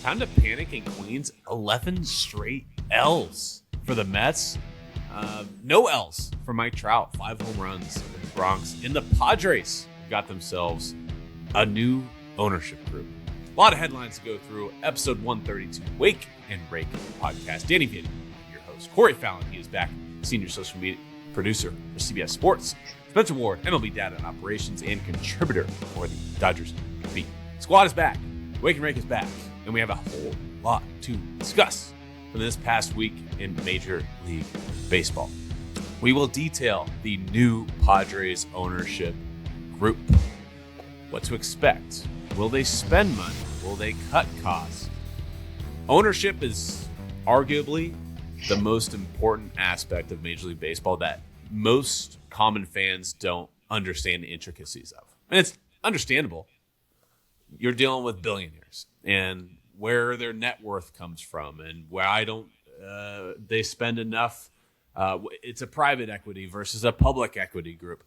time to panic in Queens. 11 straight L's for the Mets. No L's for Mike Trout. 5 home runs in the Bronx. And the Padres got themselves a new ownership group. A lot of headlines to go through. Episode 132, Wake and Rake Podcast. Danny Vitti, your host. Corey Fallon, he is back. Senior social media producer for CBS Sports. Spencer Ward, MLB data and operations, and contributor for the Dodgers beat. Squad is back. Wake and Rake is back. And we have a whole lot to discuss from this past week in Major League Baseball. We will detail the new Padres ownership group. What to expect. Will they spend money? Will they cut costs? Ownership is arguably the most important aspect of Major League Baseball that most common fans don't understand the intricacies of. And it's understandable. You're dealing with billionaires and where their net worth comes from and why don't they spend enough. It's a private equity versus a public equity group.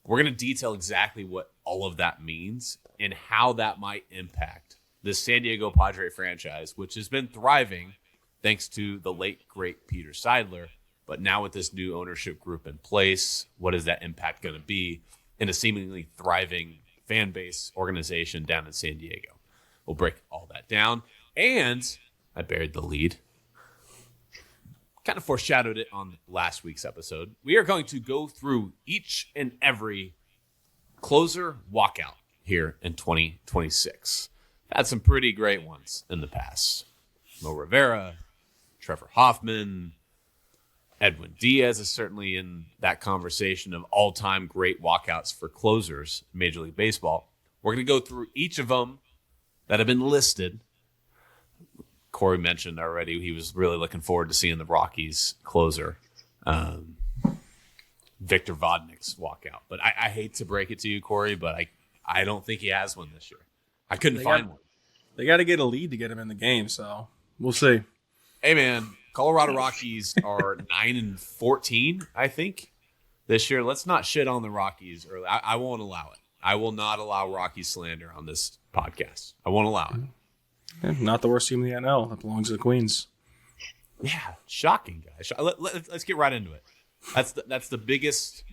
We're going to detail exactly what all of that means and how that might impact the San Diego Padre franchise, which has been thriving thanks to the late, great Peter Seidler. But now with this new ownership group in place, what is that impact going to be in a seemingly thriving fan base organization down in San Diego? We'll break all that down. And I buried the lead. Kind of foreshadowed it on last week's episode. We are going to go through each and every closer walkout here in 2026. Had some pretty great ones in the past. Mo Rivera, Trevor Hoffman, Edwin Diaz is certainly in that conversation of all-time great walkouts for closers in Major League Baseball. We're going to go through each of them that have been listed. Corey mentioned already he was really looking forward to seeing the Rockies closer, Victor Vodnik's walkout. But I hate to break it to you, Corey, but I don't think he has one this year. I couldn't find one. They got to get a lead to get him in the game, so we'll see. Hey, man, Colorado Rockies are 9-14, I think, this year. Let's not shit on the Rockies early. I won't allow it. I will not allow Rocky slander on this podcast. I won't allow it. Yeah, not the worst team in the NL. That belongs to the Queens. Yeah, shocking, guys. Let's get right into it. That's the biggest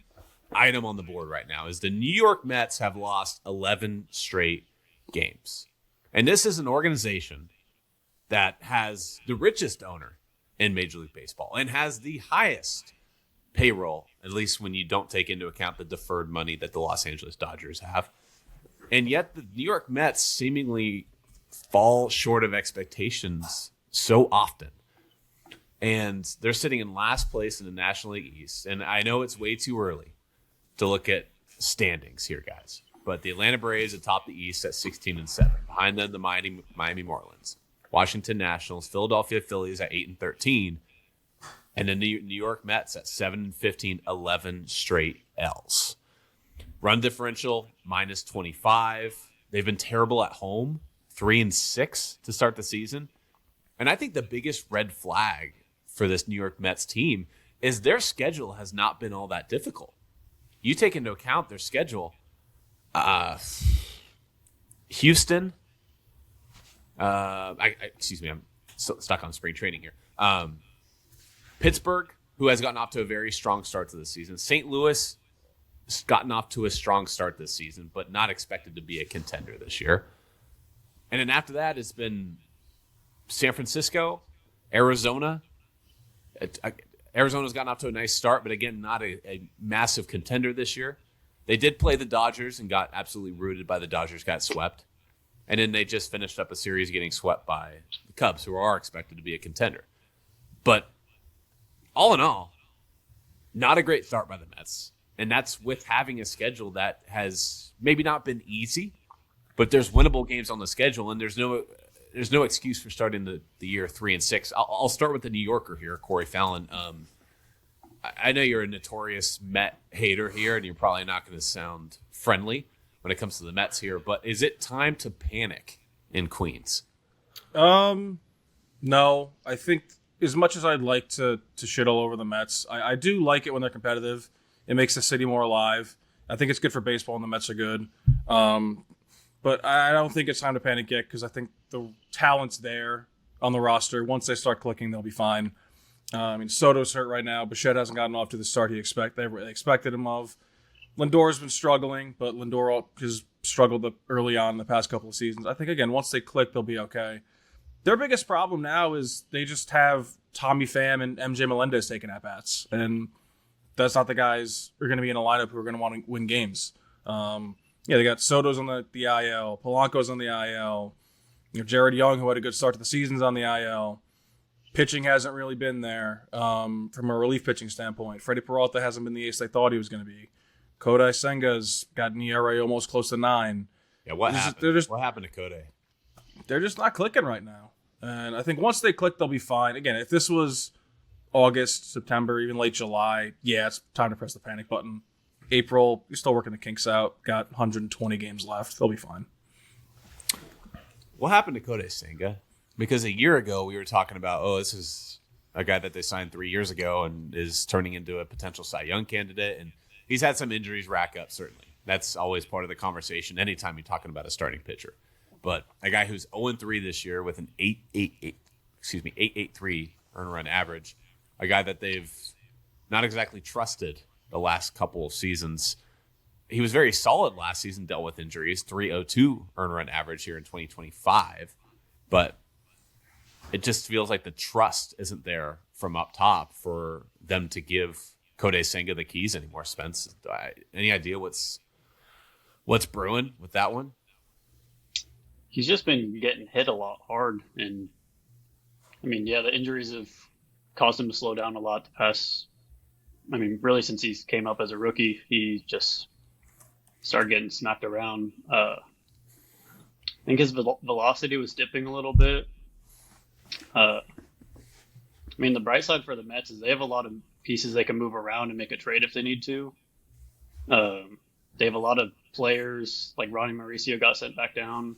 item on the board right now is the New York Mets have lost 11 straight games. And this is an organization that has the richest owner in Major League Baseball and has the highest payroll, at least when you don't take into account the deferred money that the Los Angeles Dodgers have. And yet the New York Mets seemingly fall short of expectations so often. And they're sitting in last place in the National League East. And I know it's way too early to look at standings here, guys. But the Atlanta Braves atop the East at 16-7. Behind them, the Miami Marlins. Washington Nationals, Philadelphia Phillies at 8-13. And the New York Mets at 7-15, 11 straight L's. Run differential, -25. They've been terrible at home. 3-6 to start the season. And I think the biggest red flag for this New York Mets team is their schedule has not been all that difficult. You take into account their schedule. Houston. Excuse me, I'm stuck on spring training here. Pittsburgh, who has gotten off to a very strong start to the season. St. Louis has gotten off to a strong start this season, but not expected to be a contender this year. And then after that, it's been San Francisco, Arizona. Arizona's gotten off to a nice start, but again, not a massive contender this year. They did play the Dodgers and got absolutely rooted by the Dodgers, got swept. And then they just finished up a series getting swept by the Cubs, who are expected to be a contender. But all in all, not a great start by the Mets. And that's with having a schedule that has maybe not been easy, but there's winnable games on the schedule, and there's no excuse for starting the year 3-6. I'll start with the New Yorker here, Corey Fallon. I know you're a notorious Met hater here, and you're probably not going to sound friendly when it comes to the Mets here, but is it time to panic in Queens? No. I think as much as I'd like to shit all over the Mets, I do like it when they're competitive. It makes the city more alive. I think it's good for baseball, and the Mets are good. But I don't think it's time to panic yet because I think the talent's there on the roster. Once they start clicking, they'll be fine. Soto's hurt right now. Bichette hasn't gotten off to the start they expected him of. Lindor's been struggling, but Lindor has struggled early on in the past couple of seasons. I think, again, once they click, they'll be okay. Their biggest problem now is they just have Tommy Pham and MJ Melendez taking at-bats, and that's not the guys who are going to be in a lineup who are going to want to win games. They got Soto's on the IL, Polanco's on the IL, Jared Young, who had a good start to the season's on the IL. Pitching hasn't really been there from a relief pitching standpoint. Freddie Peralta hasn't been the ace they thought he was going to be. Kodai Senga's got an ERA almost close to 9. Yeah, what happened? What happened to Kodai? They're just not clicking right now. And I think once they click, they'll be fine. Again, if this was August, September, even late July, yeah, it's time to press the panic button. April, you're still working the kinks out. Got 120 games left. They'll be fine. What happened to Kodai Senga? Because a year ago, we were talking about, this is a guy that they signed 3 years ago and is turning into a potential Cy Young candidate. And he's had some injuries rack up, certainly. That's always part of the conversation anytime you're talking about a starting pitcher. But a guy who's 0-3 this year with an 8.83 earned run average, a guy that they've not exactly trusted the last couple of seasons. He was very solid last season, dealt with injuries, 3.02 earned run average here in 2025. But it just feels like the trust isn't there from up top for them to give Kodai Senga the keys anymore. Spence, any idea what's brewing with that one? He's just been getting hit a lot hard. And, the injuries have caused him to slow down a lot the past. Really since he came up as a rookie, he just started getting smacked around. I think his velocity was dipping a little bit. The bright side for the Mets is they have a lot of pieces they can move around and make a trade if they need to. They have a lot of players, like Ronnie Mauricio got sent back down.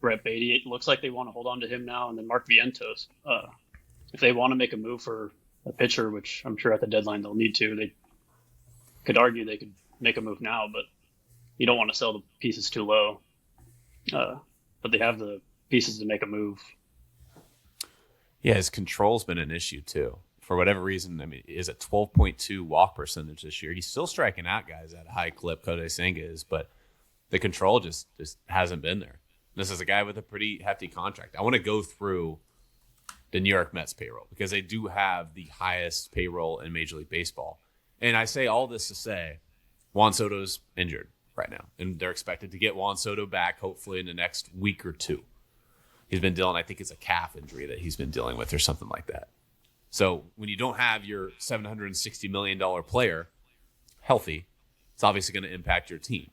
Brett Beatty, it looks like they want to hold on to him now, and then Mark Vientos. If they want to make a move for a pitcher, which I'm sure at the deadline they'll need to, they could argue they could make a move now, but you don't want to sell the pieces too low. But they have the pieces to make a move. Yeah, his control's been an issue too. For whatever reason, is at 12.2 walk percentage this year. He's still striking out guys at a high clip, Kodai Senga is, but the control just hasn't been there. This is a guy with a pretty hefty contract. I want to go through the New York Mets payroll because they do have the highest payroll in Major League Baseball. And I say all this to say Juan Soto's injured right now, and they're expected to get Juan Soto back hopefully in the next week or two. He's been dealing, I think it's a calf injury that he's been dealing with or something like that. So when you don't have your $760 million player healthy, it's obviously going to impact your team.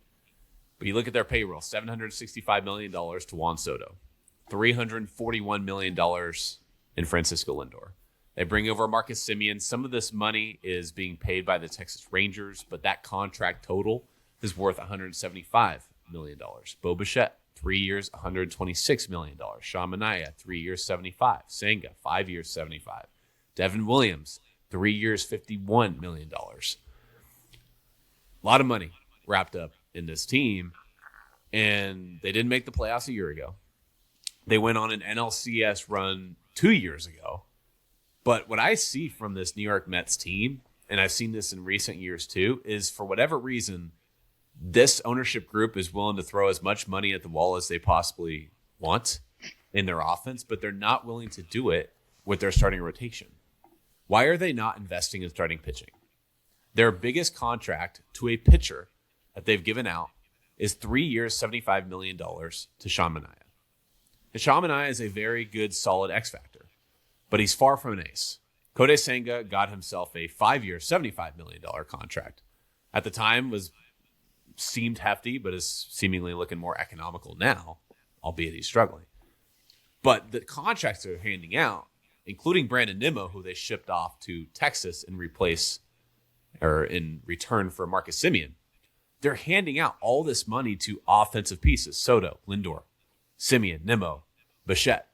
But you look at their payroll, $765 million to Juan Soto, $341 million in Francisco Lindor. They bring over Marcus Semien. Some of this money is being paid by the Texas Rangers, but that contract total is worth $175 million. Bo Bichette, 3 years, $126 million. Sean Manaea, 3 years, $75. Senga, 5 years, $75. Devin Williams, 3 years, $51 million. A lot of money wrapped up in this team, and they didn't make the playoffs a year ago. They went on an NLCS run 2 years ago. But what I see from this New York Mets team, and I've seen this in recent years too, is for whatever reason, this ownership group is willing to throw as much money at the wall as they possibly want in their offense, but they're not willing to do it with their starting rotation. Why are they not investing in starting pitching? Their biggest contract to a pitcher that they've given out is 3 years, $75 million to Sean Manaea. And Sean Manaea is a very good, solid X factor, but he's far from an ace. Kodai Senga got himself a 5 year, $75 million contract. At the time seemed hefty, but is seemingly looking more economical now, albeit he's struggling. But the contracts they're handing out, including Brandon Nimmo, who they shipped off to Texas in return for Marcus Semien, they're handing out all this money to offensive pieces: Soto, Lindor, Semien, Nimmo, Bichette.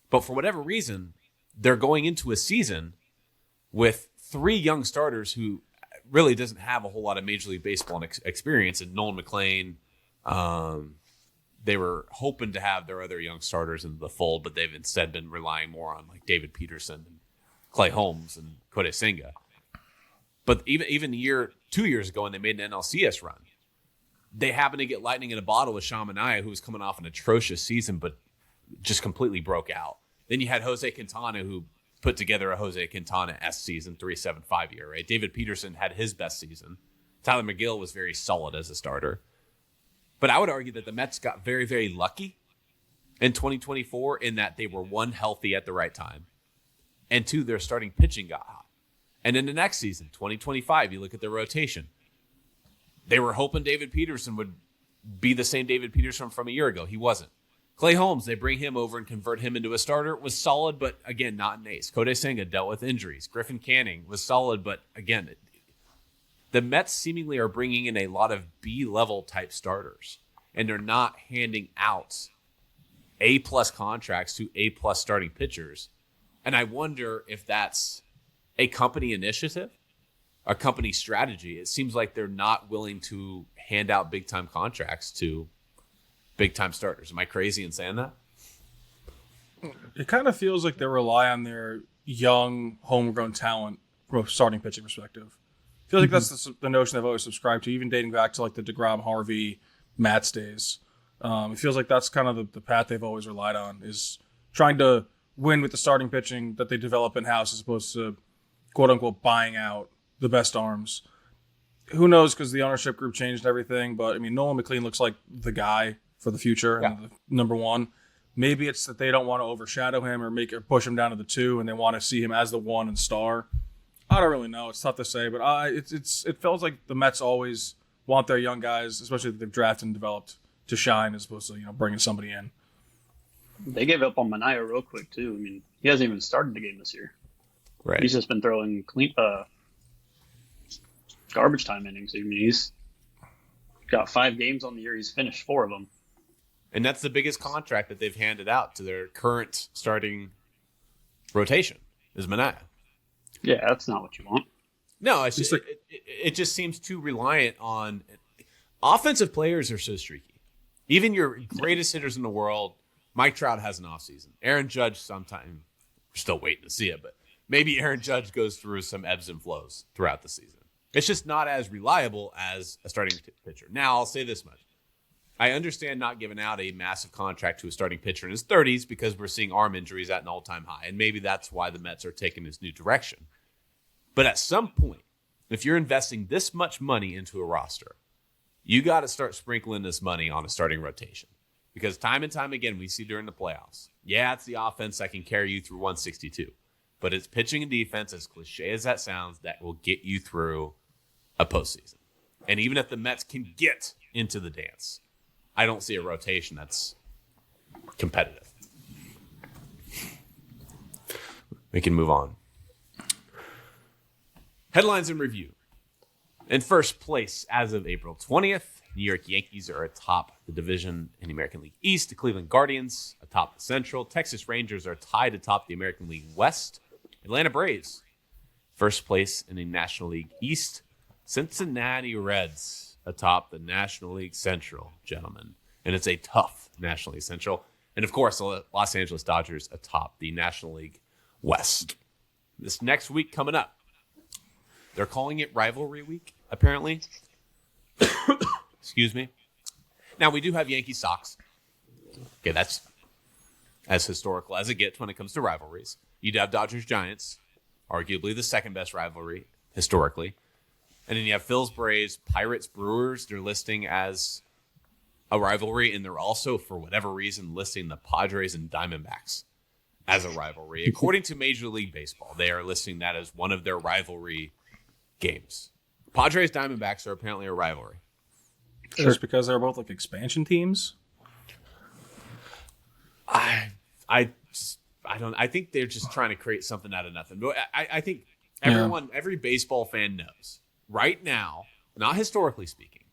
But for whatever reason, they're going into a season with three young starters who really doesn't have a whole lot of Major League Baseball experience, and Nolan McLean, they were hoping to have their other young starters into the fold, but they've instead been relying more on like David Peterson and Clay Holmes and Kodai Senga. But even 2 years ago when they made an NLCS run, they happened to get lightning in a bottle with Sean Manaea, who was coming off an atrocious season, but just completely broke out. Then you had Jose Quintana, who put together a Jose Quintana-esque season, 3.75 year, right? David Peterson had his best season. Tyler McGill was very solid as a starter. But I would argue that the Mets got very, very lucky in 2024 in that they were, one, healthy at the right time, and two, their starting pitching got hot. And in the next season, 2025, you look at the rotation. They were hoping David Peterson would be the same David Peterson from a year ago. He wasn't. Clay Holmes, they bring him over and convert him into a starter. Was solid, but again, not an ace. Kodai Senga dealt with injuries. Griffin Canning was solid, but again, the Mets seemingly are bringing in a lot of B-level type starters, and they're not handing out A-plus contracts to A-plus starting pitchers. And I wonder if that's a company initiative, a company strategy. It seems like they're not willing to hand out big-time contracts to big-time starters. Am I crazy in saying that? It kind of feels like they rely on their young, homegrown talent from a starting pitching perspective. I feel like that's the notion I've always subscribed to, even dating back to like the DeGrom, Harvey, Matz days. It feels like that's kind of the path they've always relied on, is trying to win with the starting pitching that they develop in-house as opposed to, quote-unquote, buying out the best arms. Who knows, because the ownership group changed everything, but, I mean, Nolan McLean looks like the guy for the future and the number one. Maybe it's that they don't want to overshadow him or push him down to the 2, and they want to see him as the 1 and star. I don't really know. It's tough to say, but it feels like the Mets always want their young guys, especially that they've drafted and developed, to shine as opposed to bringing somebody in. They gave up on Manaea real quick too. I mean, he hasn't even started the game this year. Right. He's just been throwing garbage time innings. I mean, he's got 5 games on the year. He's finished 4 of them. And that's the biggest contract that they've handed out to their current starting rotation is Manaea. Yeah, that's not what you want. No, it just seems too reliant on offensive players are so streaky. Even your greatest hitters in the world, Mike Trout has an offseason. Aaron Judge sometime, we're still waiting to see it, but maybe Aaron Judge goes through some ebbs and flows throughout the season. It's just not as reliable as a starting pitcher. Now, I'll say this much. I understand not giving out a massive contract to a starting pitcher in his 30s because we're seeing arm injuries at an all-time high, and maybe that's why the Mets are taking this new direction. But at some point, if you're investing this much money into a roster, you got to start sprinkling this money on a starting rotation. Because time and time again, we see during the playoffs, yeah, it's the offense that can carry you through 162. But it's pitching and defense, as cliche as that sounds, that will get you through a postseason. And even if the Mets can get into the dance, I don't see a rotation that's competitive. We can move on. Headlines and review. In first place as of April 20th, New York Yankees are atop the division in the American League East. The Cleveland Guardians atop the Central. Texas Rangers are tied atop the American League West. Atlanta Braves, first place in the National League East. Cincinnati Reds atop the National League Central, gentlemen. And it's a tough National League Central. And, of course, the Los Angeles Dodgers atop the National League West. This next week coming up, they're calling it Rivalry Week, apparently. Excuse me. Now, we do have Yankee Sox. Okay, that's as historical as it gets when it comes to rivalries. You'd have Dodgers Giants, arguably the second best rivalry historically. And then you have Phil's Braves, Pirates Brewers. They're listing as a rivalry, and they're also, for whatever reason, listing the Padres and Diamondbacks as a rivalry. According to Major League Baseball, they are listing that as one of their rivalry games. Padres Diamondbacks are apparently a rivalry. Just because they're both like expansion teams? I don't. I think they're just trying to create something out of nothing. But I think every baseball fan knows right now, not historically speaking,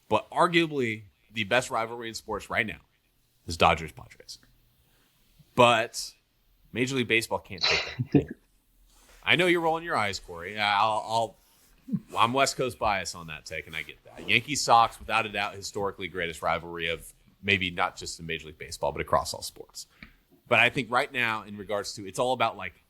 but arguably the best rivalry in sports right now is Dodgers Padres. But Major League Baseball can't take that. I know you're rolling your eyes, Corey. I'm West Coast bias on that take, and I get that. Yankees Sox, without a doubt, historically greatest rivalry of maybe not just in Major League Baseball, but across all sports. But I think right now, in regards to, it's all about like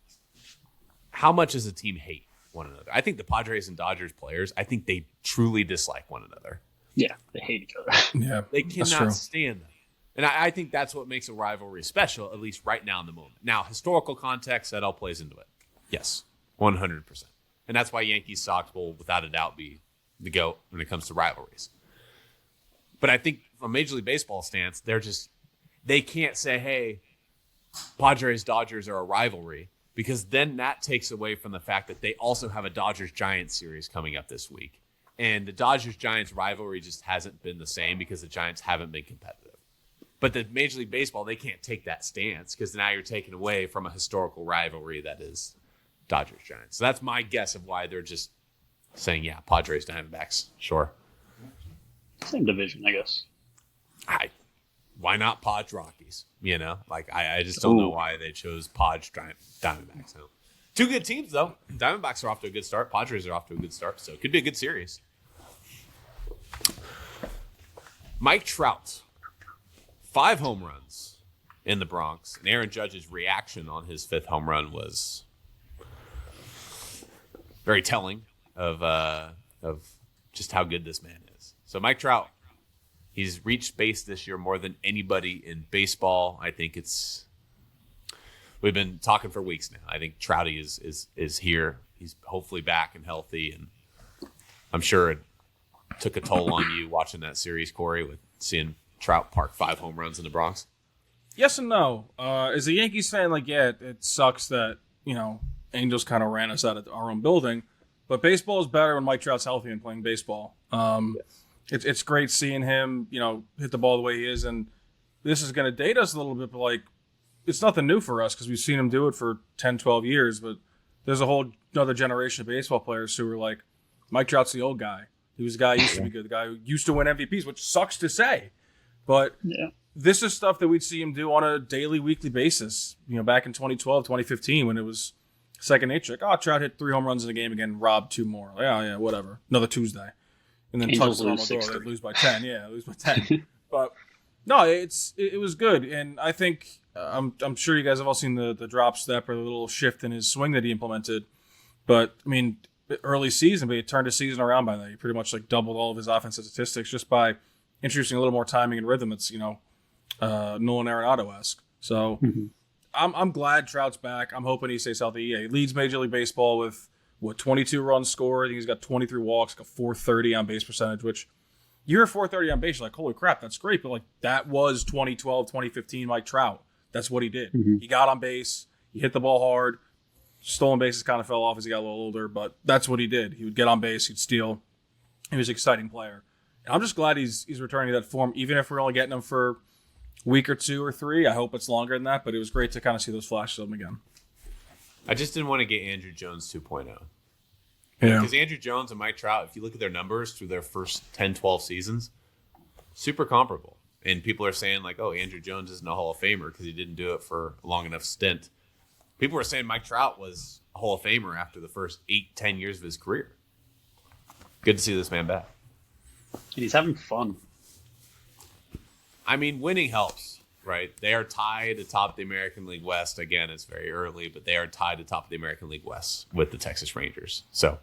how much does a team hate one another. I think the Padres and Dodgers players, I think they truly dislike one another. Yeah, they hate each other. Yeah, they cannot stand them. And I think that's what makes a rivalry special, at least right now in the moment. Now, historical context, that all plays into it. Yes, 100%. And that's why Yankees Sox will, without a doubt, be the GOAT when it comes to rivalries. But I think from Major League Baseball stance, they can't say, hey, Padres Dodgers are a rivalry, because then that takes away from the fact that they also have a Dodgers Giants series coming up this week. And the Dodgers Giants rivalry just hasn't been the same because the Giants haven't been competitive. But the Major League Baseball, they can't take that stance because now you're taking away from a historical rivalry that is Dodgers Giants. So that's my guess of why they're just saying, yeah, Padres Diamondbacks, sure. Same division, I guess. Why not Padres Rockies? You know, like I just don't know why they chose Padres Diamondbacks. So, two good teams though. Diamondbacks are off to a good start. Padres are off to a good start. So it could be a good series. Mike Trout, 5 home runs in the Bronx, and Aaron Judge's reaction on his 5th home run was very telling of just how good this man is. So Mike Trout, he's reached base this year more than anybody in baseball. I think we've been talking for weeks now. I think Trouty is here. He's hopefully back and healthy, and I'm sure it took a toll on you watching that series, Corey, with seeing Trout park 5 home runs in the Bronx. Yes and no. As a Yankees fan, it sucks that, Angels kind of ran us out of our own building, but baseball is better when Mike Trout's healthy and playing baseball. It's great seeing him, hit the ball the way he is, and this is going to date us a little bit, but it's nothing new for us because we've seen him do it for 10, 12 years, but there's a whole another generation of baseball players who are like, Mike Trout's the old guy. He was the guy who used to be good, the guy who used to win MVPs, which sucks to say. But this is stuff that we'd see him do on a daily, weekly basis. Back in 2012, 2015, when it was second nature. Trout hit 3 home runs in a game again, robbed 2 more. Yeah, whatever. Another Tuesday. And then touched the normal door. They'd lose by 10. Yeah, lose by 10. But no, it was good. And I think I'm sure you guys have all seen the drop step or the little shift in his swing that he implemented. But, early season, but he turned his season around by that. He pretty much doubled all of his offensive statistics just by introducing a little more timing and rhythm. It's Nolan Arenado-esque. So I'm glad Trout's back. I'm hoping he stays healthy. Yeah, he leads Major League Baseball with 22 runs scored. I think he's got 23 walks, got 430 on base percentage. Which you hear 430 on base, you're like, holy crap, that's great. But that was 2012, 2015 Mike Trout. That's what he did. He got on base. He hit the ball hard. Stolen bases kind of fell off as he got a little older, but that's what he did. He would get on base, he'd steal. He was an exciting player. And I'm just glad he's returning to that form, even if we're only getting him for a week or 2 or 3. I hope it's longer than that, but it was great to kind of see those flashes of him again. I just didn't want to get Andrew Jones 2.0. Yeah. Because Andrew Jones and Mike Trout, if you look at their numbers through their first 10, 12 seasons, super comparable. And people are saying, Andrew Jones isn't a Hall of Famer because he didn't do it for a long enough stint. People were saying Mike Trout was a Hall of Famer after the first 8, 10 years of his career. Good to see this man back. And he's having fun. Winning helps, right? They are tied atop the American League West. Again, it's very early, but they are tied atop the American League West with the Texas Rangers. So,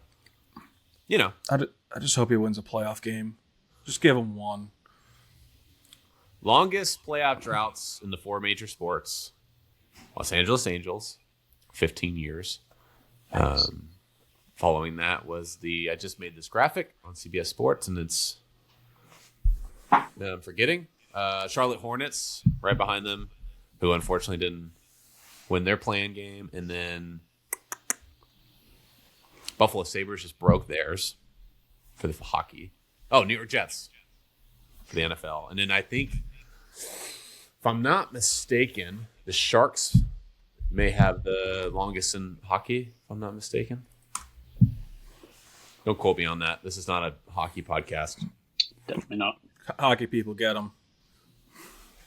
I just hope he wins a playoff game. Just give him one. Longest playoff droughts in the 4 major sports. Los Angeles Angels, 15 years. Following that was I just made this graphic on CBS Sports, and it's, I'm forgetting, Charlotte Hornets right behind them, who unfortunately didn't win their play-in game. And then Buffalo Sabres just broke theirs for the hockey. Oh, New York Jets for the NFL. And then I think, if I'm not mistaken, the Sharks may have the longest in hockey, if I'm not mistaken. Don't quote me on that. This is not a hockey podcast. Definitely not. Hockey people get them.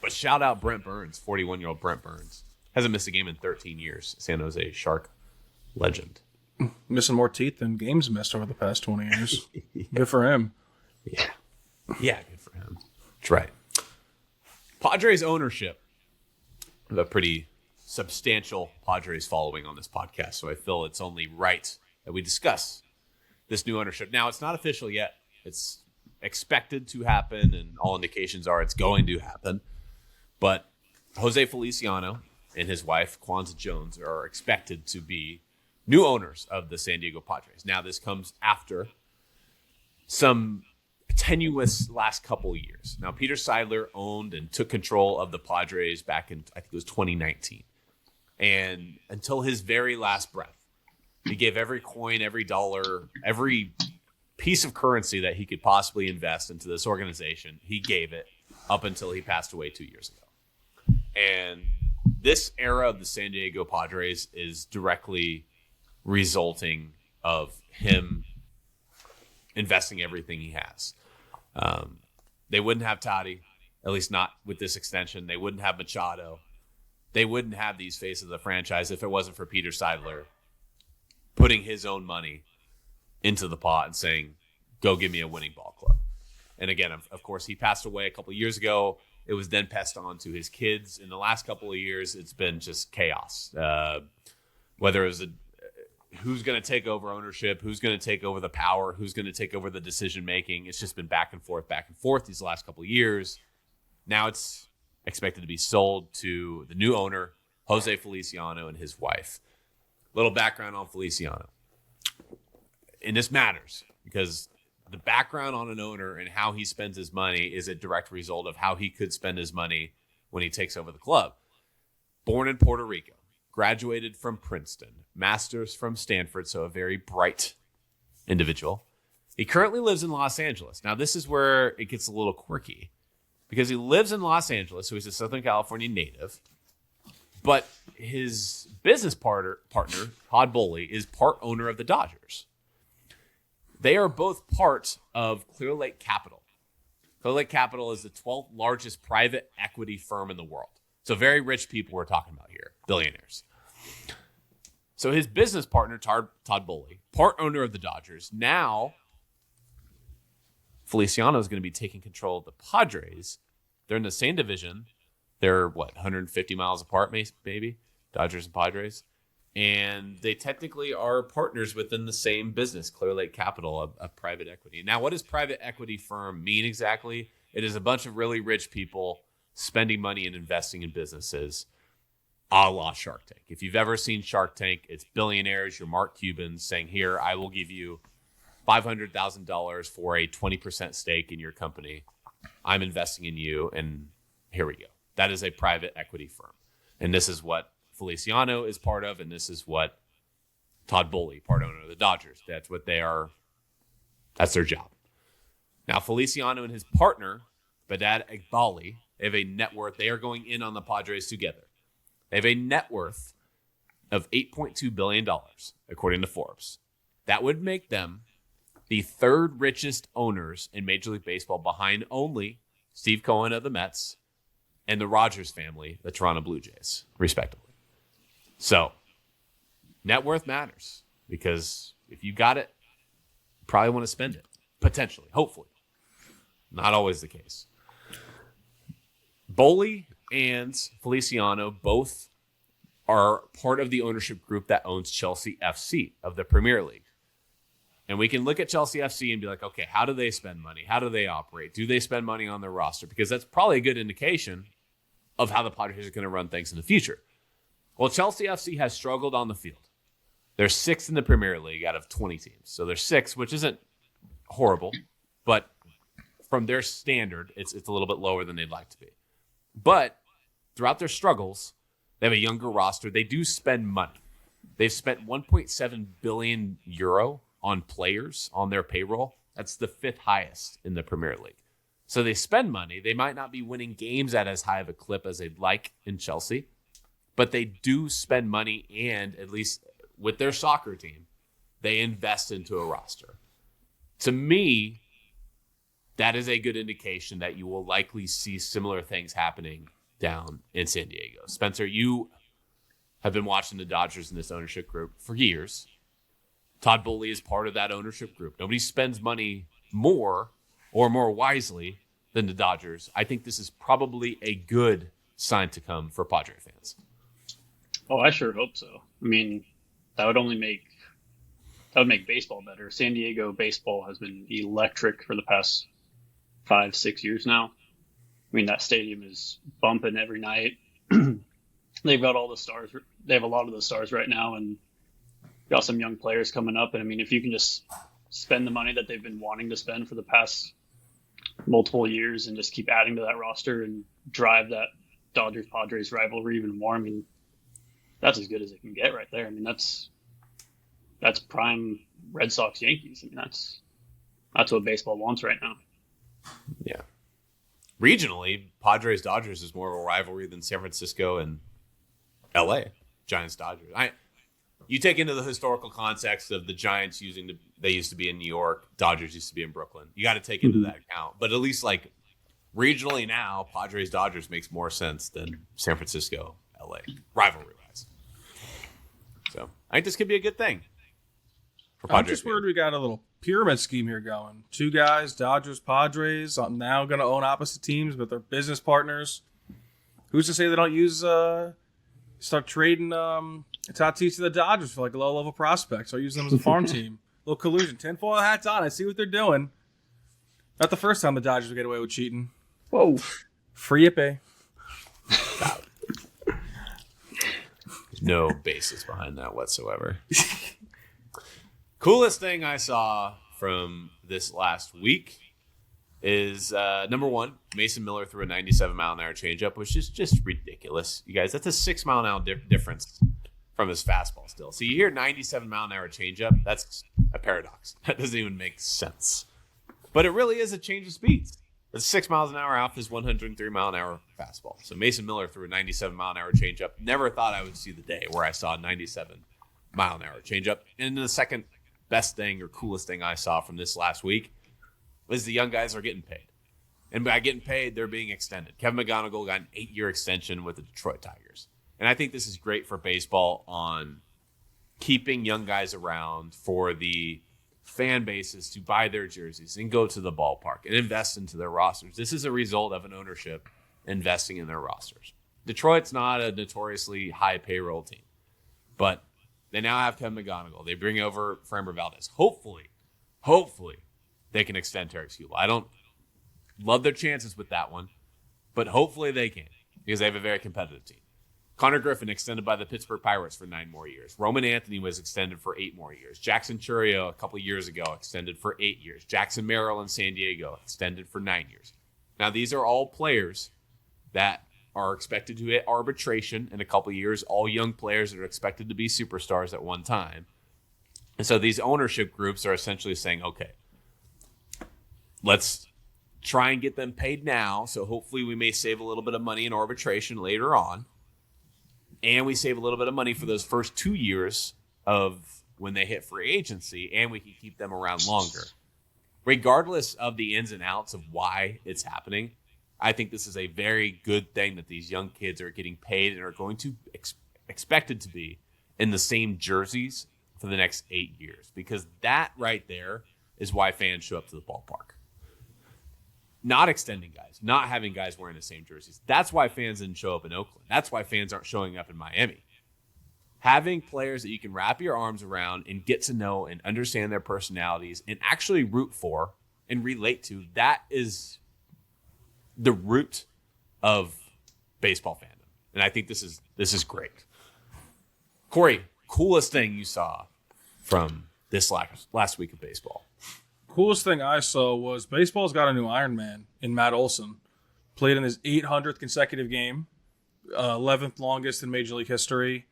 But shout out Brent Burns, 41-year-old Brent Burns. Hasn't missed a game in 13 years. San Jose Shark legend. Missing more teeth than games missed over the past 20 years. Good for him. Yeah. Yeah, good for him. That's right. Padres ownership. I have a pretty substantial Padres following on this podcast, so I feel it's only right that we discuss this new ownership. Now, it's not official yet. It's expected to happen, and all indications are it's going to happen. But Jose Feliciano and his wife, Kwanzaa Jones, are expected to be new owners of the San Diego Padres. Now, this comes after some tenuous last couple years. Now, Peter Seidler owned and took control of the Padres back in, I think it was 2019. And until his very last breath, he gave every coin, every dollar, every piece of currency that he could possibly invest into this organization. He gave it up until he passed away 2 years ago. And this era of the San Diego Padres is directly resulting of him investing everything he has. They wouldn't have Toddy, at least not with this extension. They wouldn't have Machado. They wouldn't have these faces of the franchise if it wasn't for Peter Seidler putting his own money into the pot and saying, go give me a winning ball club. And again, of course, he passed away a couple of years ago. It was then passed on to his kids. In the last couple of years, it's been just chaos. Whether it was who's going to take over ownership, who's going to take over the power, who's going to take over the decision-making. It's just been back and forth these last couple of years. Now it's expected to be sold to the new owner, Jose Feliciano, and his wife. Little background on Feliciano. And this matters because the background on an owner and how he spends his money is a direct result of how he could spend his money when he takes over the club. Born in Puerto Rico, graduated from Princeton, master's from Stanford, so a very bright individual. He currently lives in Los Angeles. Now, this is where it gets a little quirky because he lives in Los Angeles, so he's a Southern California native, but his business partner, Todd Bowley, is part owner of the Dodgers. They are both part of Clear Lake Capital. Clear Lake Capital is the 12th largest private equity firm in the world. So very rich people we're talking about here, billionaires. So his business partner, Todd Bowley, part owner of the Dodgers. Now, Feliciano is going to be taking control of the Padres. They're in the same division. They're, 150 miles apart, maybe? Dodgers and Padres. And they technically are partners within the same business, Clear Lake Capital, a private equity. Now, what does private equity firm mean exactly? It is a bunch of really rich people spending money and investing in businesses a la Shark Tank. If you've ever seen Shark Tank, it's billionaires, your Mark Cubans saying, here, I will give you $500,000 for a 20% stake in your company. I'm investing in you, and here we go. That is a private equity firm. And this is what Feliciano is part of, and this is what Todd Bowley, part owner of the Dodgers. That's what they are. That's their job. Now, Feliciano and his partner, Badad Iqbali, they have a net worth. They are going in on the Padres together. They have a net worth of $8.2 billion, according to Forbes. That would make them the third richest owners in Major League Baseball behind only Steve Cohen of the Mets and the Rogers family, the Toronto Blue Jays, respectively. So, net worth matters because if you got it, you probably want to spend it, potentially, hopefully. Not always the case. Bowley and Feliciano both are part of the ownership group that owns Chelsea FC of the Premier League. And we can look at Chelsea FC and be like, okay, how do they spend money? How do they operate? Do they spend money on their roster? Because that's probably a good indication of how the Padres are going to run things in the future. Well, Chelsea FC has struggled on the field. They're sixth in the Premier League out of 20 teams. So they're sixth, which isn't horrible, but from their standard, it's a little bit lower than they'd like to be. But throughout their struggles, they have a younger roster. They do spend money. They've spent 1.7 billion euro on players on their payroll. That's the fifth highest in the Premier League. So they spend money. They might not be winning games at as high of a clip as they'd like in Chelsea, but they do spend money, and at least with their soccer team, they invest into a roster. To me, that is a good indication that you will likely see similar things happening down in San Diego. Spencer, you have been watching the Dodgers in this ownership group for years. Todd Bowley is part of that ownership group. Nobody spends money more or more wisely than the Dodgers, I think this is probably a good sign to come for Padre fans. Oh, I sure hope so. I mean, that would make baseball better. San Diego baseball has been electric for the past 5-6 years now. I mean, that stadium is bumping every night. They've got all the stars. They have a lot of the stars right now, and got some young players coming up. And I mean, if you can just spend the money that they've been wanting to spend for the past multiple years and just keep adding to that roster and drive that Dodgers-Padres rivalry even more, I mean, that's as good as it can get right there. I mean, that's prime Red Sox-Yankees. I mean, that's what baseball wants right now. Yeah. Regionally, Padres-Dodgers is more of a rivalry than San Francisco and LA, Giants-Dodgers. You take into the historical context of the Giants they used to be in New York, Dodgers used to be in Brooklyn. You got to take into that account. But at least like regionally now, Padres-Dodgers makes more sense than San Francisco, LA, rivalry-wise. So I think this could be a good thing. I'm just worried we got a little pyramid scheme here going. Two guys, Dodgers, Padres, I'm now going to own opposite teams, but they're business partners. Who's to say they don't start trading Tatis to the Dodgers for like low-level prospects? Or use them as a farm team. Little collusion. Tinfoil hats on. I see what they're doing. Not the first time the Dodgers will get away with cheating. Whoa. Free Ippy. No basis behind that whatsoever. Coolest thing I saw from this last week is, number one, Mason Miller threw a 97-mile-an-hour changeup, which is just ridiculous. You guys, that's a 6-mile-an-hour difference from his fastball still. So you hear 97-mile-an-hour changeup, that's a paradox. That doesn't even make sense. But it really is a change of speeds. It's 6 miles an hour off his 103-mile-an-hour fastball. So Mason Miller threw a 97-mile-an-hour changeup. Never thought I would see the day where I saw a 97-mile-an-hour changeup. And the second best thing or coolest thing I saw from this last week is the young guys are getting paid. And by getting paid, they're being extended. Kevin McGonigal got an 8-year extension with the Detroit Tigers. And I think this is great for baseball on keeping young guys around for the fan bases to buy their jerseys and go to the ballpark and invest into their rosters. This is a result of an ownership investing in their rosters. Detroit's not a notoriously high payroll team, but they now have Kevin McGonigal. They bring over Framber Valdez. Hopefully, they can extend Tarek Skubal. I don't love their chances with that one, but hopefully they can because they have a very competitive team. Connor Griffin extended by the Pittsburgh Pirates for 9 more years. Roman Anthony was extended for 8 more years. Jackson Chourio a couple years ago extended for 8 years. Jackson Merrill in San Diego extended for 9 years. Now, these are all players that are expected to hit arbitration in a couple years, all young players that are expected to be superstars at one time. And so these ownership groups are essentially saying, okay, let's try and get them paid now. So hopefully we may save a little bit of money in arbitration later on. And we save a little bit of money for those first 2 years of when they hit free agency, and we can keep them around longer. Regardless of the ins and outs of why it's happening, I think this is a very good thing that these young kids are getting paid and are going to expected to be in the same jerseys for the next 8 years. Because that right there is why fans show up to the ballpark. Not extending guys, not having guys wearing the same jerseys. That's why fans didn't show up in Oakland. That's why fans aren't showing up in Miami. Having players that you can wrap your arms around and get to know and understand their personalities and actually root for and relate to, that is the root of baseball fandom. And I think this is great. Corey, coolest thing you saw from this last week of baseball? Coolest thing I saw was baseball's got a new Iron Man in Matt Olson. Played in his 800th consecutive game, 11th longest in Major League history,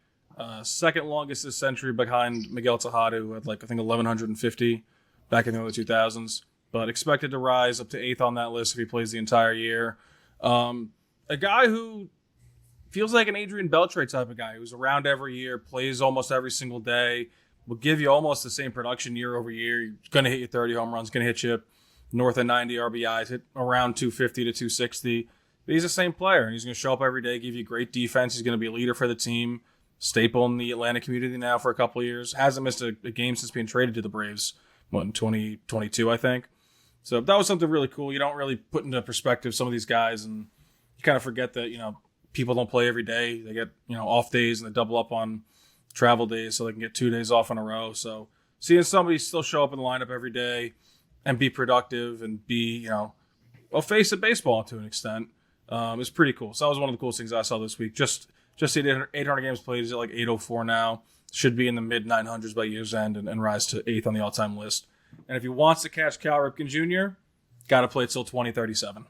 second longest this century behind Miguel Tejada, who had 1,150 back in the early 2000s. But expected to rise up to 8th on that list if he plays the entire year. A guy who feels like an Adrian Beltre type of guy, who's around every year, plays almost every single day, will give you almost the same production year over year. He's going to hit you 30 home runs, going to hit you north of 90 RBIs, hit around 250 to 260. But he's the same player, and he's going to show up every day, give you great defense. He's going to be a leader for the team, staple in the Atlanta community now for a couple of years. Hasn't missed a game since being traded to the Braves, in 2022, I think. So that was something really cool. You don't really put into perspective some of these guys, and you kind of forget that, people don't play every day. They get, off days, and they double up on travel days so they can get 2 days off in a row. So seeing somebody still show up in the lineup every day and be productive and be, a face of baseball to an extent is pretty cool. So that was one of the coolest things I saw this week. Just the 800 games played. He's at like 804 now. Should be in the mid 900s by year's end and rise to 8th on the all-time list. And if he wants to catch Cal Ripken Jr., got to play till 2037.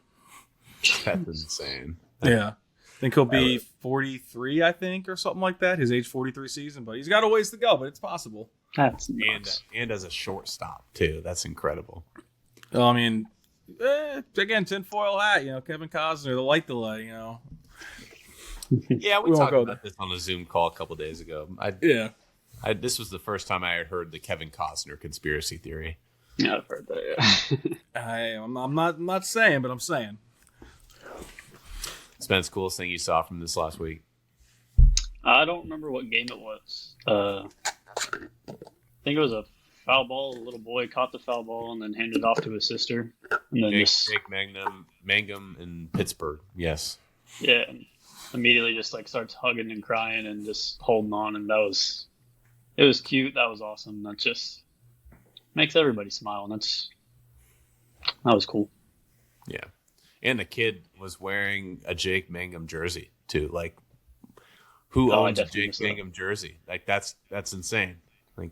That's insane. Yeah. I think he'll be 43, I think, or something like that. His age 43 season, but he's got a ways to go, but it's possible. That's nuts. And as a shortstop, too. That's incredible. I mean, again, tinfoil hat, Kevin Costner, the light delay, Yeah, we talked about this on a Zoom call a couple days ago. This was the first time I had heard the Kevin Costner conspiracy theory. Yeah, I've heard that, yeah. I'm not saying, but I'm saying. Spence, coolest thing you saw from this last week? I don't remember what game it was. I think it was a foul ball. A little boy caught the foul ball and then handed it off to his sister. And then Jake Mangum in Pittsburgh. Yes. Yeah, and immediately just starts hugging and crying and just holding on, and it was cute. That was awesome. That just makes everybody smile, and that was cool. Yeah. And the kid was wearing a Jake Mangum jersey too. Like, who owns a Jake Mangum jersey? Like, that's insane. Like,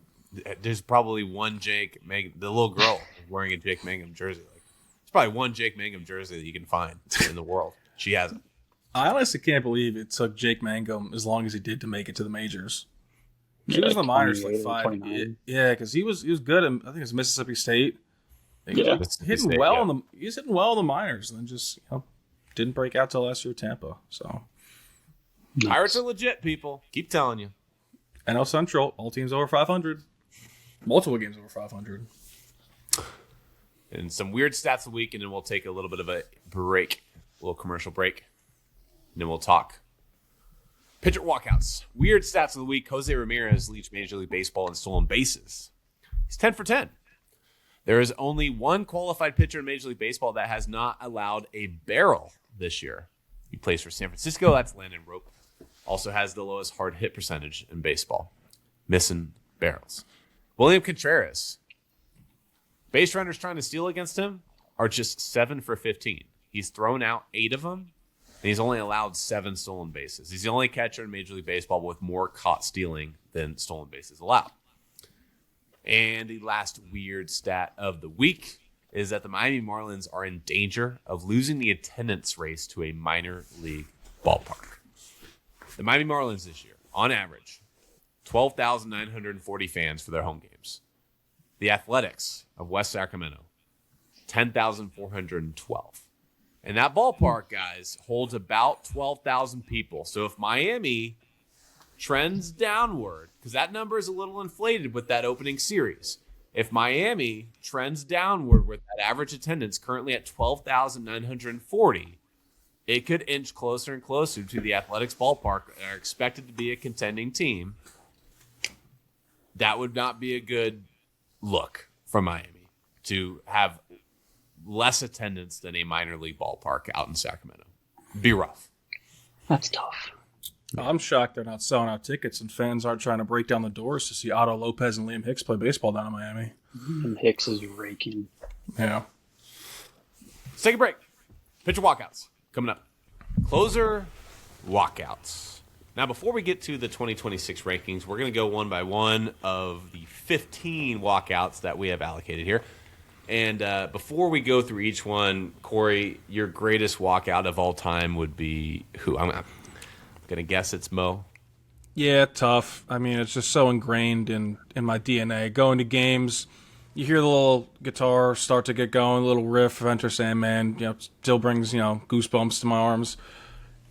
there's probably one Jake Mangum, the little girl wearing a Jake Mangum jersey. Like, there's probably one Jake Mangum jersey that you can find in the world. She has it. I honestly can't believe it took Jake Mangum as long as he did to make it to the majors. He was in the minors like 5. Yeah, because he was good. I think it was Mississippi State. He was hitting well in the minors, and then just didn't break out till last year at Tampa. So Pirates are legit, people. Keep telling you. NL Central, all teams over 500, multiple games over 500, and some weird stats of the week, and then we'll take a little bit of a break, a little commercial break, and then we'll talk. Pitcher walkouts. Weird stats of the week. Jose Ramirez leads Major League Baseball in stolen bases. He's 10 for 10. There is only one qualified pitcher in Major League Baseball that has not allowed a barrel this year. He plays for San Francisco. That's Landon Rope. Also has the lowest hard hit percentage in baseball. Missing barrels. William Contreras. Base runners trying to steal against him are just 7 for 15. He's thrown out 8 of them, and he's only allowed 7 stolen bases. He's the only catcher in Major League Baseball with more caught stealing than stolen bases allowed. And the last weird stat of the week is that the Miami Marlins are in danger of losing the attendance race to a minor league ballpark. The Miami Marlins this year, on average, 12,940 fans for their home games. The Athletics of West Sacramento, 10,412. And that ballpark, guys, holds about 12,000 people. So if Miami trends downward, because that number is a little inflated with that opening series. If Miami trends downward with that average attendance currently at 12,940, it could inch closer and closer to the Athletics ballpark that are expected to be a contending team. That would not be a good look for Miami to have less attendance than a minor league ballpark out in Sacramento. Be rough. That's tough. I'm shocked they're not selling out tickets and fans aren't trying to break down the doors to see Otto Lopez and Liam Hicks play baseball down in Miami. And Hicks is raking. Yeah. Let's take a break. Pitcher walkouts coming up. Closer walkouts. Now, before we get to the 2026 rankings, we're going to go one by one of the 15 walkouts that we have allocated here. And before we go through each one, Corey, your greatest walkout of all time would be who? I'm going to guess it's Mo. Yeah, tough. I mean, it's just so ingrained in my DNA. Going to games, you hear the little guitar start to get going, a little riff of Enter Sandman, still brings, goosebumps to my arms.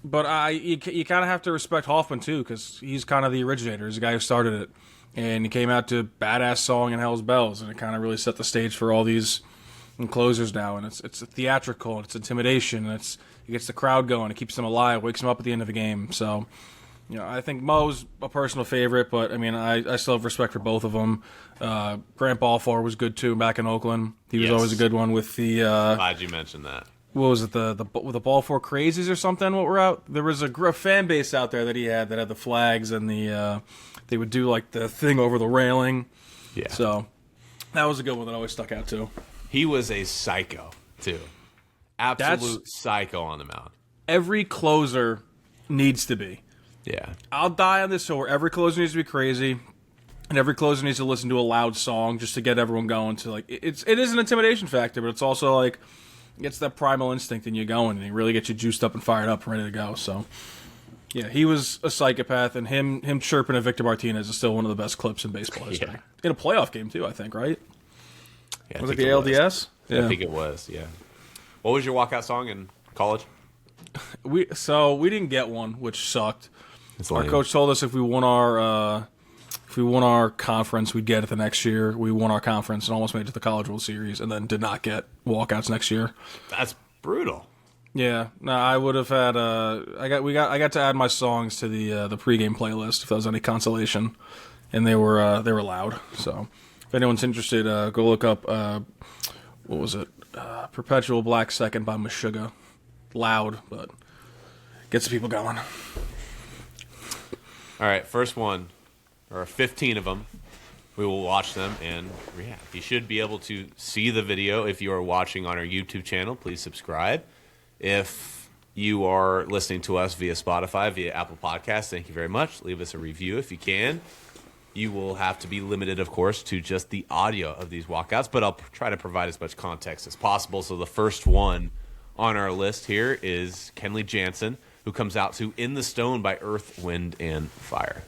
But you kind of have to respect Hoffman, too, because he's kind of the originator. He's the guy who started it. And he came out to Badass Song and Hell's Bells, and it kind of really set the stage for all these closers now. And it's theatrical, and it's intimidation, and it gets the crowd going, it keeps them alive, wakes them up at the end of the game. So I think Mo's a personal favorite, but I mean, I still have respect for both of them. Grant Balfour was good too back in Oakland. He was always a good one with the. Glad you mentioned that. What was it? The Balfour Crazies or something? What were out? There was a fan base out there that he had that had the flags and the. They would do like the thing over the railing. Yeah. So that was a good one that always stuck out too. He was a psycho too. Absolute psycho on the mound. Every closer needs to be. Yeah. I'll die on this hill where every closer needs to be crazy, and every closer needs to listen to a loud song just to get everyone going. To like, it is an intimidation factor, but it's also like gets that primal instinct in you going, and it really gets you juiced up and fired up and ready to go. So, yeah, he was a psychopath, and him chirping at Victor Martinez is still one of the best clips in baseball history. Yeah. In a playoff game too, I think, right? Yeah, was it the ALDS? Yeah. I think it was. Yeah. What was your walkout song in college? We didn't get one, which sucked. Our coach told us if we won our conference, we'd get it the next year. We won our conference and almost made it to the College World Series, and then did not get walkouts next year. That's brutal. Yeah, no, I would have had. I got to add my songs to the pregame playlist if that was any consolation, and they were loud. So if anyone's interested, go look up. What was it? Perpetual Black Second by Meshuggah. Loud, but gets the people going. All right, first one, or 15 of them. We will watch them and react. You should be able to see the video if you are watching on our YouTube channel. Please subscribe. If you are listening to us via Spotify, via Apple Podcasts, thank you very much. Leave us a review if you can. You will have to be limited, of course, to just the audio of these walkouts, but I'll try to provide as much context as possible. So the first one on our list here is Kenley Jansen, who comes out to In the Stone by Earth, Wind, and Fire.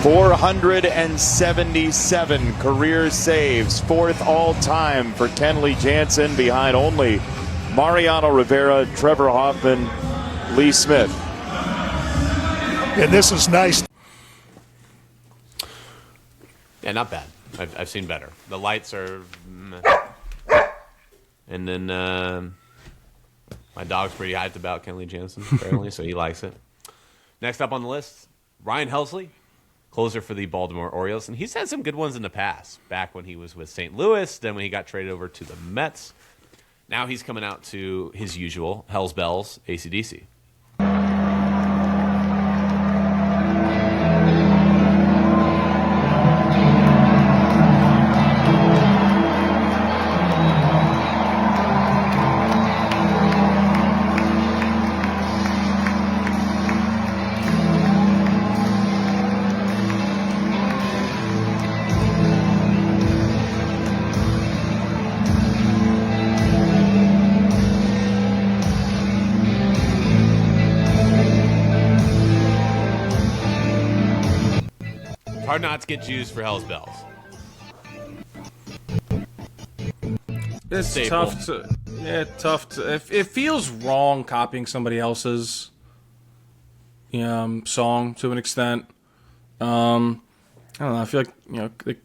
477 career saves, fourth all-time for Kenley Jansen, behind only Mariano Rivera, Trevor Hoffman, Lee Smith. And this is nice. Yeah, not bad. I've seen better. The lights are... And then my dog's pretty hyped about Kenley Jansen, apparently, so he likes it. Next up on the list, Ryan Helsley, closer for the Baltimore Orioles. And he's had some good ones in the past, back when he was with St. Louis, then when he got traded over to the Mets. Now he's coming out to his usual Hell's Bells, AC/DC. Hard not to get Jews for Hell's Bells. It's Staple. tough to. It feels wrong copying somebody else's song to an extent. I don't know. I feel like the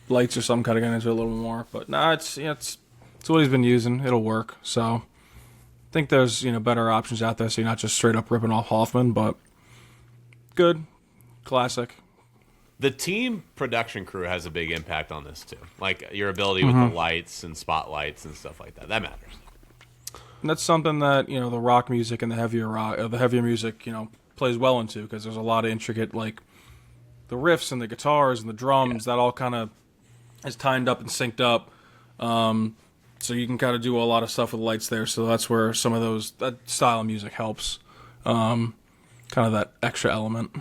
lights or something kind of got into it a little more, but it's what he's been using. It'll work. So I think there's better options out there. So you're not just straight up ripping off Hoffman, but good, classic. The team production crew has a big impact on this too. Like your ability with the lights and spotlights and stuff like that. That matters. And that's something that the rock music and the heavier music plays well into, because there's a lot of intricate, like the riffs and the guitars and the drums that all kind of is timed up and synced up. So you can kind of do a lot of stuff with lights there. So that's where some of that style of music helps. Kind of that extra element.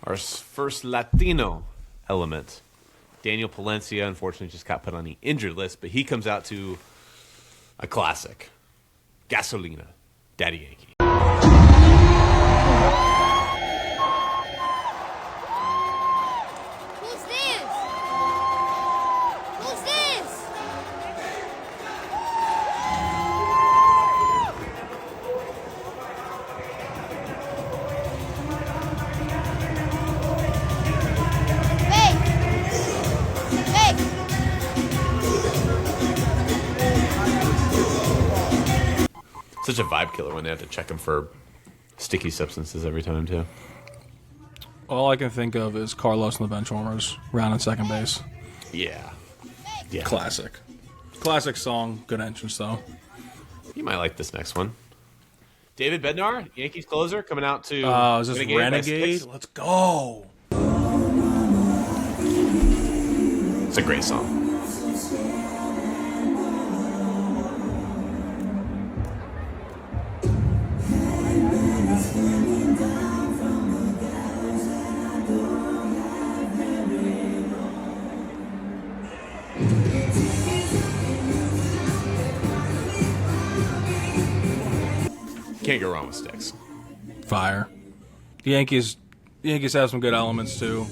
Our first Latino element, Daniel Palencia, unfortunately, just got put on the injured list, but he comes out to a classic, Gasolina, Daddy Yankee. Who's this? Who's this? Hey! Hey! Such a vibe killer when they have to check him for sticky substances every time, too. All I can think of is Carlos and the Benchwarmers, rounding second base. Yeah. Yeah. Classic. Classic song. Good entrance, though. You might like this next one. David Bednar, Yankees closer, coming out to Is this win a game by Renegade? 6. Let's go. It's a great song. Can't go wrong with Sticks. Fire. The Yankees have some good elements too.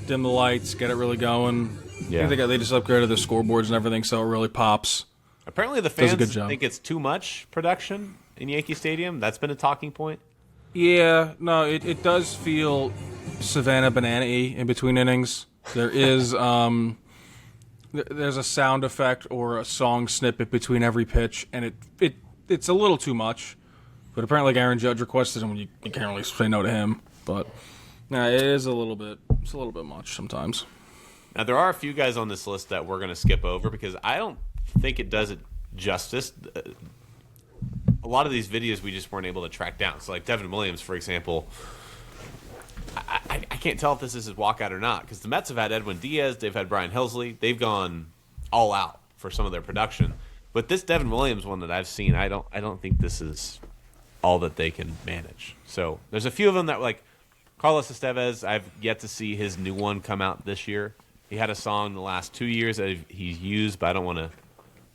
Dim the lights, get it really going. Yeah. I think they just upgraded the scoreboards and everything, so it really pops. Apparently the Does a fans good job. think it's too much production in Yankee Stadium. That's been a talking point. Yeah, no, it does feel Savannah Banana-y in between innings. There is there's a sound effect or a song snippet between every pitch, and it's a little too much. But apparently, like Aaron Judge requested him, you can't really say no to him. But it is a little bit much sometimes. Now, there are a few guys on this list that we're going to skip over because I don't think it does it justice. A lot of these videos we just weren't able to track down. So, like Devin Williams, for example, I can't tell if this is his walkout or not because the Mets have had Edwin Diaz, they've had Brian Helsley, they've gone all out for some of their production. But this Devin Williams one that I've seen, I don't think this is all that they can manage. So there's a few of them that, like Carlos Estevez, I've yet to see his new one come out this year. He had a song the last 2 years that he's used, but I don't want to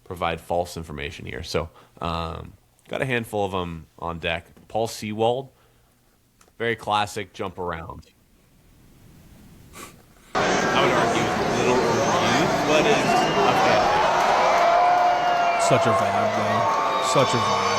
provide false information here. So got a handful of them on deck. Paul Sewald, very classic jump around. I would argue it's a little overused, but it's a fan favorite. Such a vibe, though. Such a vibe.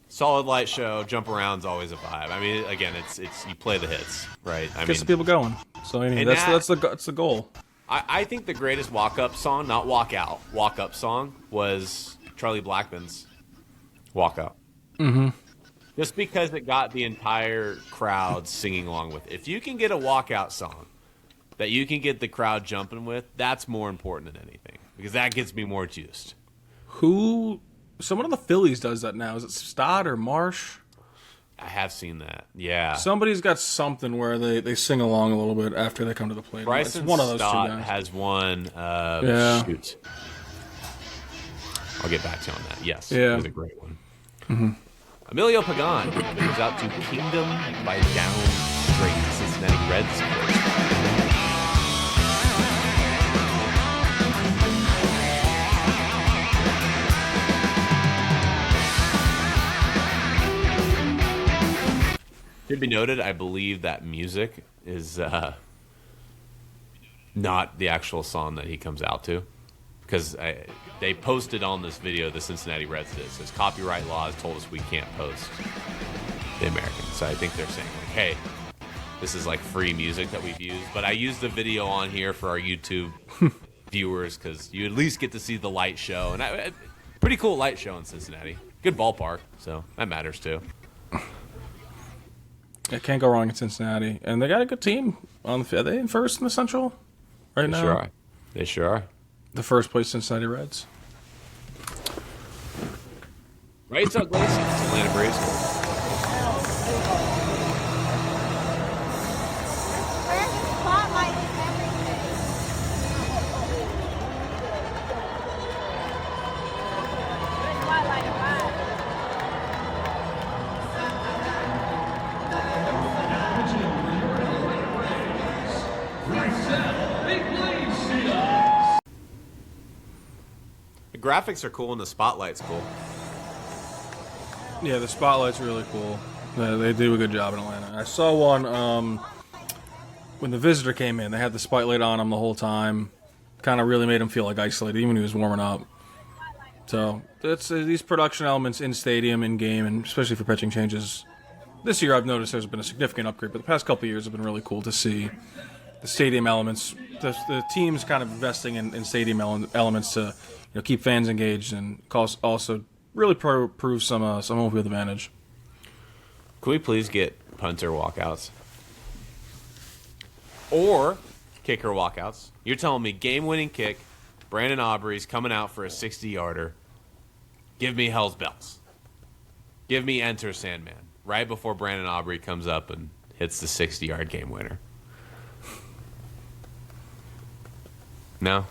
Solid light show, jump around's always a vibe. I mean, again, it's you play the hits, right? I Gets the people going. So anyway, And that's the goal. I think the greatest walk-up song, not walk-out, walk-up song was Charlie Blackmon's Walkout. Mm-hmm. Just because it got the entire crowd singing along with it. If you can get a walkout song that you can get the crowd jumping with, that's more important than anything because that gets me more juiced. Someone on the Phillies does that now. Is it Stott or Marsh? I have seen that. Yeah. Somebody's got something where they sing along a little bit after they come to the plate. Bryson it's one of those Stott two guys. has one. Yeah. Shoot. I'll get back to you on that. Yes. Yeah. It was a great one. Mm-hmm. Emilio Pagan goes out to Kingdom by down straight Cincinnati Reds. Should be noted, I believe that music is not the actual song that he comes out to. Because they posted on this video, the Cincinnati Reds did. It says copyright laws told us we can't post the Americans. So I think they're saying, like, hey, this is like free music that we've used. But I used the video on here for our YouTube viewers because you at least get to see the light show. And pretty cool light show in Cincinnati. Good ballpark, so that matters too. It can't go wrong in Cincinnati. And they got a good team. Are they in first in the Central right now? Sure are. They sure are. The first place Cincinnati Reds. Right Sox Glaciers, Atlanta Braves. Where's the spot The graphics are cool and the spotlight's cool. Yeah, the spotlight's really cool. They do a good job in Atlanta. I saw one when the visitor came in. They had the spotlight on him the whole time. Kind of really made him feel like isolated, even when he was warming up. So it's these production elements in stadium, in game, and especially for pitching changes. This year, I've noticed there's been a significant upgrade, but the past couple of years have been really cool to see the stadium elements. The teams kind of investing in stadium elements to keep fans engaged and also really prove some home field advantage. Can we please get punter walkouts? Or kicker walkouts? You're telling me game-winning kick, Brandon Aubrey's coming out for a 60-yarder. Give me hell's bells. Give me enter Sandman right before Brandon Aubrey comes up and hits the 60-yard game winner. No?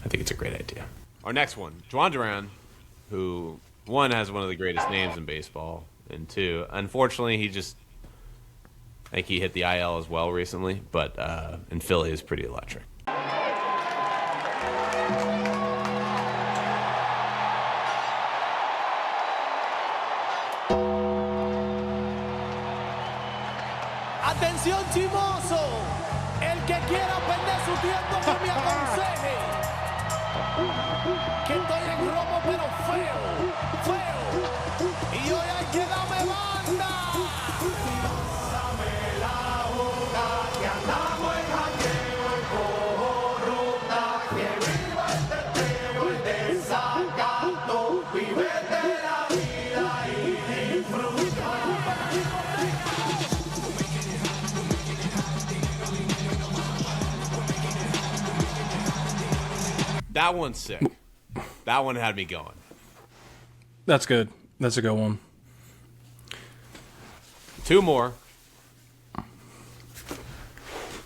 I think it's a great idea. Our next one, Juan Duran, who, one, has one of the greatest names in baseball, and two, unfortunately, I think he hit the IL as well recently, but in Philly is pretty electric. Atención chimoso, el que quiera perder su tiempo que me aconseje, que estoy en romo pero feo, y hoy hay que darme banda. Dame la boca, que andamos en jangueo, el cojo ruta, que viva el teteo, el desacato, vívete la vida y disfruta. That one's sick. That one had me going. That's good. That's a good one. Two more.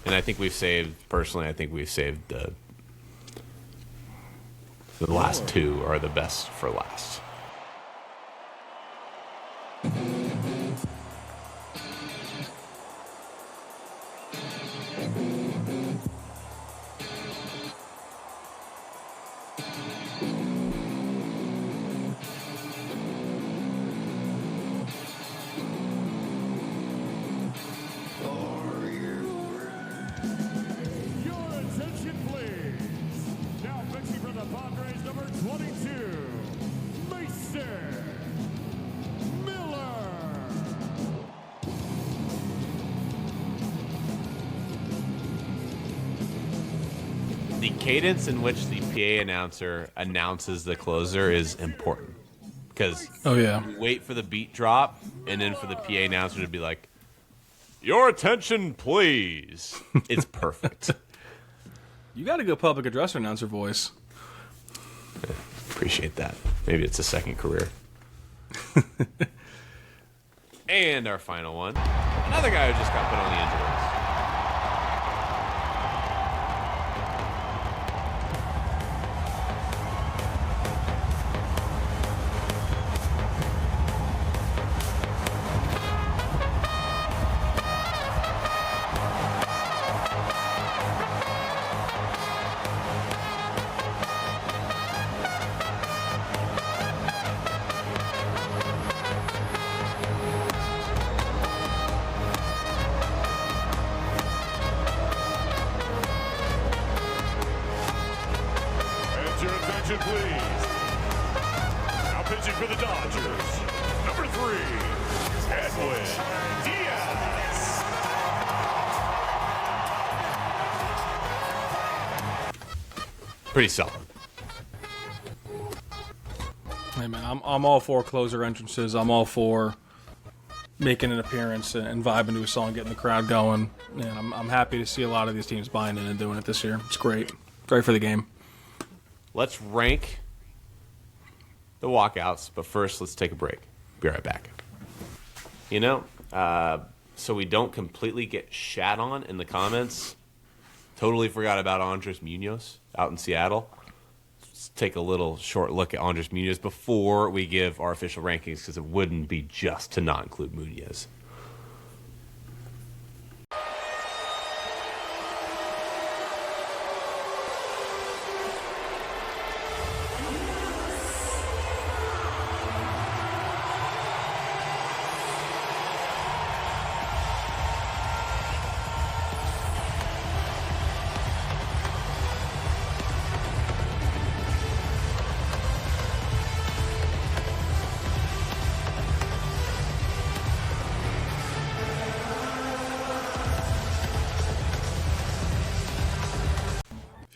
And I think we've saved the last two are the best for last. The cadence in which the PA announcer announces the closer is important. Because you wait for the beat drop and then for the PA announcer to be like, "Your attention, please." It's perfect. You got a good public address announcer voice. Appreciate that. Maybe it's a second career. And our final one, another guy who just got put on the injury list. Please. Now pitching for the Dodgers, number 3, Edwin Diaz. Pretty solid. Hey man, I'm all for closer entrances. I'm all for making an appearance and vibing to a song, getting the crowd going. And I'm happy to see a lot of these teams buying in and doing it this year. It's great. Great for the game. Let's rank the walkouts, but first let's take a break. Be right back. So we don't completely get shat on in the comments, totally forgot about Andres Munoz out in Seattle. Let's take a little short look at Andres Munoz before we give our official rankings, because it wouldn't be just to not include Munoz.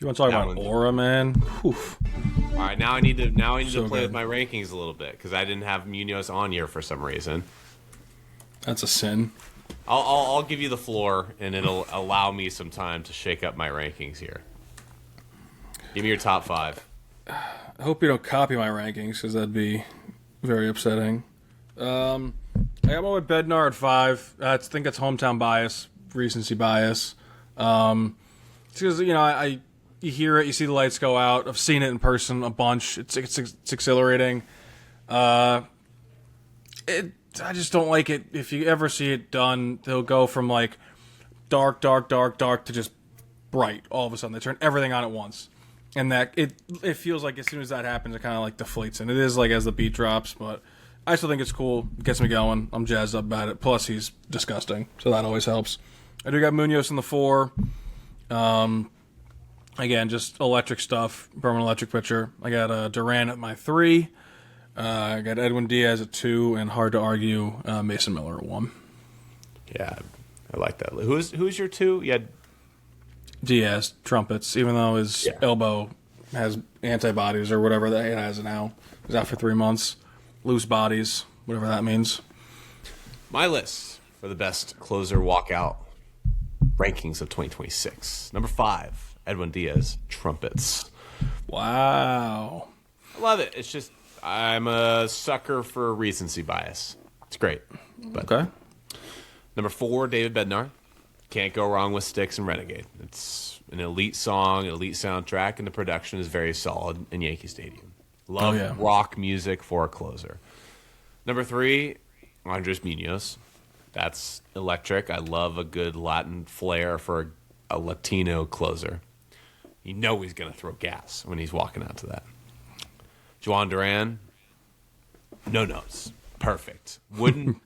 You want to talk That about one's- aura, man? Oof. All right, now I need to So play good. with my rankings a little bit because I didn't have Munoz on here for some reason. That's a sin. I'll give you the floor, and it'll allow me some time to shake up my rankings here. Give me your top 5. I hope you don't copy my rankings because that'd be very upsetting. I got one with Bednar at 5. I think it's hometown bias, recency bias. Because you hear it, you see the lights go out. I've seen it in person a bunch. It's exhilarating. I just don't like it. If you ever see it done, they'll go from like dark to just bright. All of a sudden, they turn everything on at once, and that it feels like as soon as that happens, it kind of like deflates. And it is like as the beat drops, but I still think it's cool. It gets me going. I'm jazzed up about it. Plus, he's disgusting, so that always helps. I do got Munoz in the 4. Again, just electric stuff. Berman electric pitcher. I got Duran at my 3. I got Edwin Diaz at 2, and hard to argue, Mason Miller at 1. Yeah, I like that. Who's your 2? You had Diaz, trumpets, even though his elbow has antibodies or whatever that it has now. He's out for 3 months. Loose bodies, whatever that means. my list for the best closer walkout rankings of 2026. Number 5, Edwin Diaz, trumpets. Wow. I love it. It's just I'm a sucker for recency bias. It's great. But Okay. Number 4, David Bednar. Can't go wrong with Styx and Renegade. It's an elite song, elite soundtrack, and the production is very solid in Yankee Stadium. Love rock music for a closer. Number 3, Andres Munoz. That's electric. I love a good Latin flair for a Latino closer. You know he's going to throw gas when he's walking out to that. Juan Duran, no notes. Perfect. Wouldn't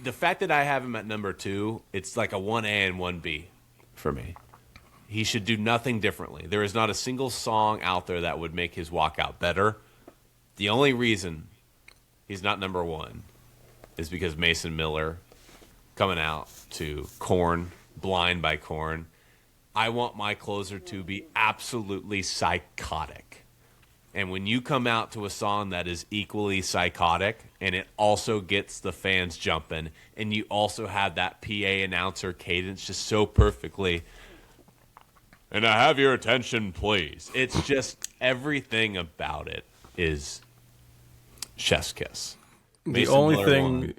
the fact that I have him at number 2, it's like a 1A and 1B for me. He should do nothing differently. There is not a single song out there that would make his walkout better. The only reason he's not number 1 is because Mason Miller coming out to Korn, Blind by Korn. I want my closer to be absolutely psychotic. And when you come out to a song that is equally psychotic and it also gets the fans jumping and you also have that PA announcer cadence just so perfectly, and I have your attention, please. It's just everything about it is chef's kiss. The only thing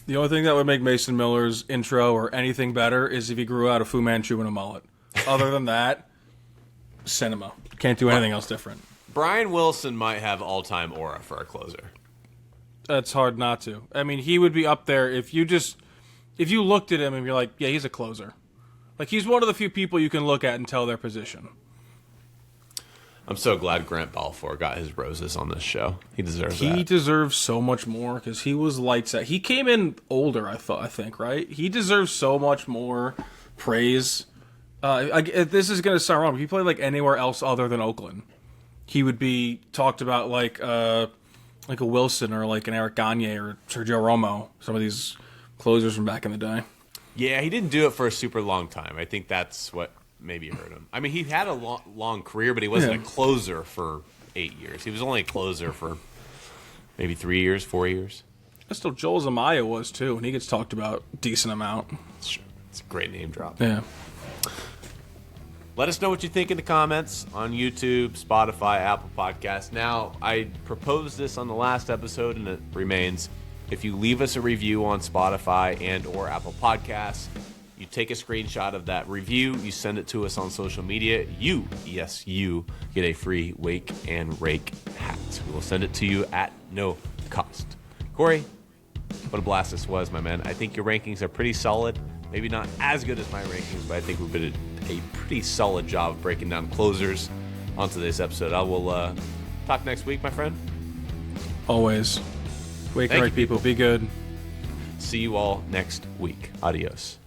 that would make Mason Miller's intro or anything better is if he grew out a Fu Manchu and a mullet. Other than that, cinema. Can't do anything else different. Brian Wilson might have all-time aura for a closer. That's hard not to. I mean, he would be up there if you looked at him and you're like, yeah, he's a closer. Like, he's one of the few people you can look at and tell their position. I'm so glad Grant Balfour got his roses on this show. He deserves that. He deserves so much more because he was lights out. He came in older, I think, right? He deserves so much more praise. This is going to sound wrong, but he played like anywhere else other than Oakland, he would be talked about like a Wilson or like an Eric Gagne or Sergio Romo, some of these closers from back in the day. Yeah, he didn't do it for a super long time. I think that's what maybe hurt him. I mean, he had a long career, but he wasn't a closer for 8 years. He was only a closer for maybe 3 years, 4 years. Still, Joel Zamaya was too, and he gets talked about a decent amount. It's a great name drop. Yeah. Let us know what you think in the comments on YouTube, Spotify, Apple Podcasts. Now, I proposed this on the last episode, and it remains. If you leave us a review on Spotify and or Apple Podcasts, you take a screenshot of that review, you send it to us on social media, you get a free Wake and Rake hat. We will send it to you at no cost. Corey, what a blast this was, my man. I think your rankings are pretty solid. Maybe not as good as my rankings, but I think we've did a pretty solid job of breaking down closers onto this episode. I will talk next week, my friend. Always. Wake and Rake people. Be good. See you all next week. Adios.